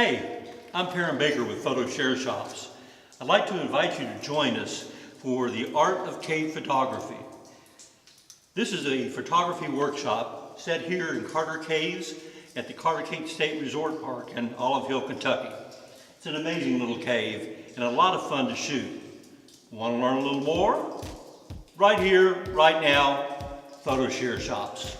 Hey, I'm Perrin Baker with Photo ShareShops. I'd like to invite you to join us for the Art of Cave Photography. This is a photography workshop set here in Carter Caves at the Carter Caves State Resort Park in Olive Hill, Kentucky. It's an amazing little cave and a lot of fun to shoot. Want to learn a little more? Right here, right now, Photo ShareShops.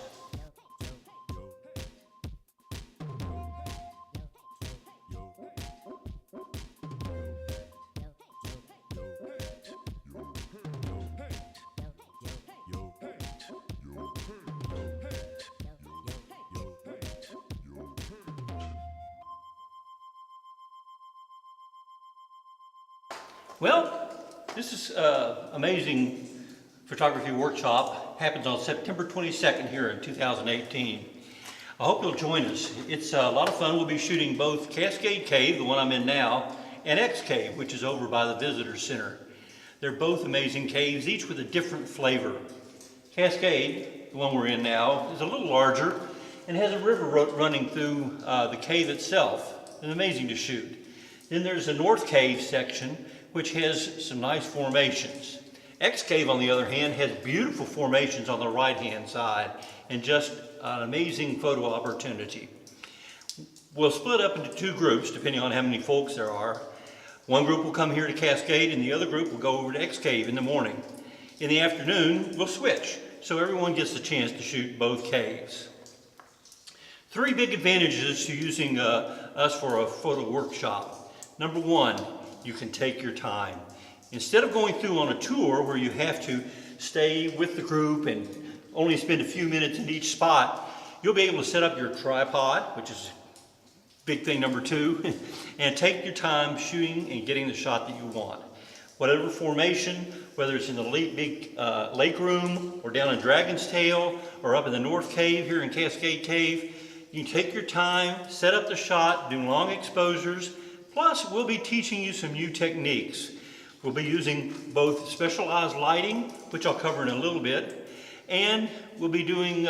Well, this is amazing photography workshop. Happens on September 22nd here in 2018. I hope you'll join us. It's a lot of fun. We'll be shooting both Cascade Cave, the one I'm in now, and X Cave, which is over by the Visitor Center. They're both amazing caves, each with a different flavor. Cascade, the one we're in now, is a little larger and has a river running through the cave itself. It's amazing to shoot. Then there's a North Cave section, which has some nice formations. X Cave, on the other hand, has beautiful formations on the right-hand side and just an amazing photo opportunity. We'll split up into two groups, depending on how many folks there are. One group will come here to Cascade, and the other group will go over to X Cave in the morning. In the afternoon, we'll switch, so everyone gets the chance to shoot both caves. Three big advantages to using us for a photo workshop. Number one, you can take your time. Instead of going through on a tour where you have to stay with the group and only spend a few minutes in each spot, you'll be able to set up your tripod, which is big thing number two, and take your time shooting and getting the shot that you want. Whatever formation, whether it's in the big lake room or down in Dragon's Tail or up in the North Cave here in Cascade Cave, you can take your time, set up the shot, do long exposures. Plus, we'll be teaching you some new techniques. We'll be using both specialized lighting, which I'll cover in a little bit, and we'll be doing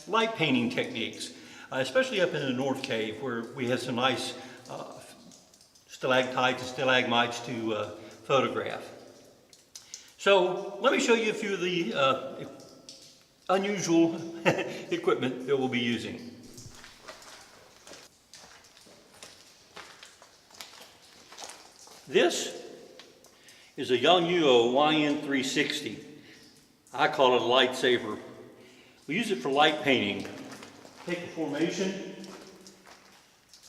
light painting techniques, especially up in the North Cave where we have some nice stalactites and stalagmites to photograph. So let me show you a few of the unusual equipment that we'll be using. This is a Yongnuo YN360. I call it a lightsaber. We use it for light painting. Take a formation,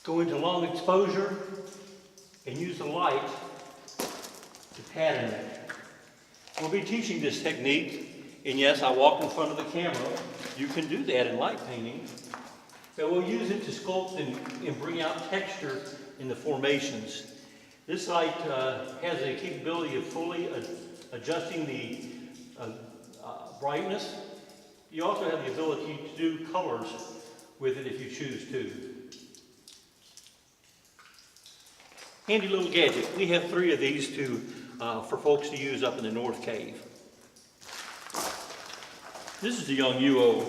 go into long exposure, and use the light to pattern it. We'll be teaching this technique, and yes, I walk in front of the camera. You can do that in light painting, but we'll use it to sculpt and bring out texture in the formations. This light has a capability of fully adjusting the brightness. You also have the ability to do colors with it if you choose to. Handy little gadget. We have three of these for folks to use up in the North Cave. This is the Yongnuo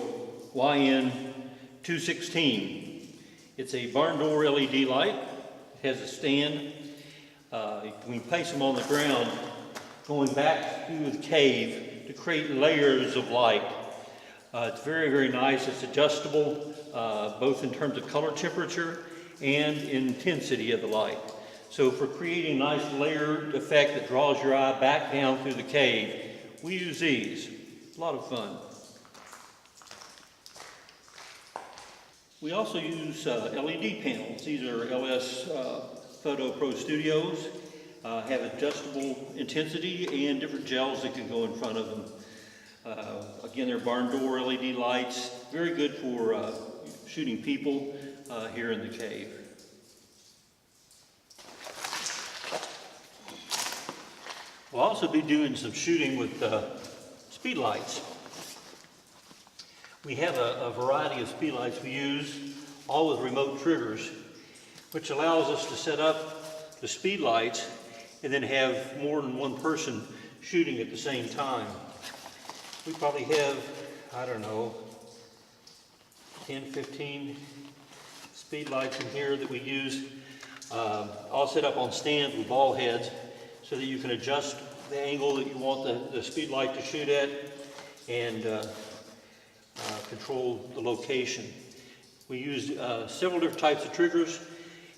YN216. It's a barn door LED light. It has a stand. We place them on the ground, going back through the cave to create layers of light. It's very, very nice. It's adjustable, both in terms of color temperature and intensity of the light. So for creating a nice layered effect that draws your eye back down through the cave, we use these. A lot of fun. We also use LED panels. These are LS Photo Pro Studios, have adjustable intensity and different gels that can go in front of them. Again, they're barn door LED lights, very good for shooting people here in the cave. We'll also be doing some shooting with speed lights. We have a variety of speed lights we use, all with remote triggers, which allows us to set up the speed lights and then have more than one person shooting at the same time. We probably have, I don't know, 10, 15 speed lights in here that we use, all set up on stands with ball heads so that you can adjust the angle that you want the speed light to shoot at and control the location. We use several different types of triggers.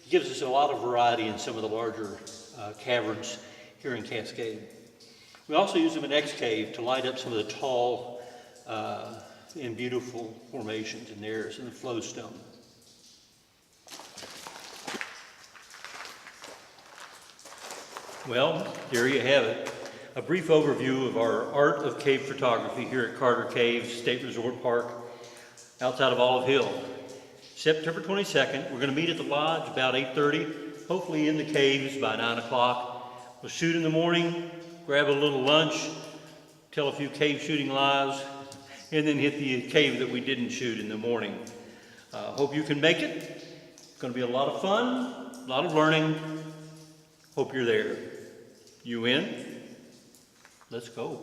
It gives us a lot of variety in some of the larger caverns here in Cascade. We also use them in X-Cave to light up some of the tall and beautiful formations and airs in the flowstone. Well, there you have it. A brief overview of our Art of Cave Photography here at Carter Caves State Resort Park outside of Olive Hill. September 22nd, we're going to meet at the lodge about 8:30, hopefully in the caves by 9 o'clock. We'll shoot in the morning, grab a little lunch, tell a few cave shooting lies, and then hit the cave that we didn't shoot in the morning. Hope you can make it. It's going to be a lot of fun, a lot of learning. Hope you're there. You in? Let's go.